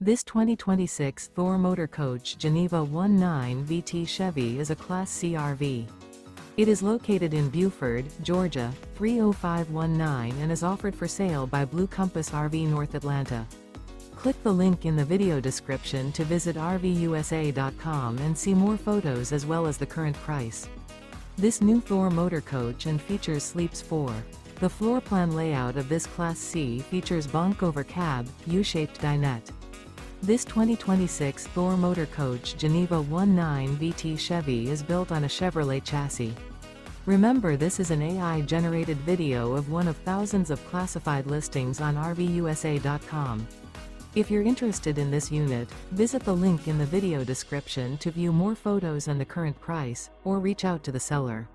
This 2026 Thor Motor Coach Geneva 19 VT Chevy is a Class C RV. It is located in Buford, Georgia, 30519 and is offered for sale by Blue Compass RV North Atlanta. Click the link in the video description to visit RVUSA.com and see more photos as well as the current price. This new Thor Motor Coach and features sleeps 4. The floor plan layout of this Class C features Bunk Over Cab, U-shaped dinette. This 2026 Thor Motor Coach Geneva 19 VT Chevy is built on a Chevrolet chassis. Remember, this is an AI-generated video of one of thousands of classified listings on RVUSA.com. If you're interested in this unit, visit the link in the video description to view more photos and the current price, or reach out to the seller.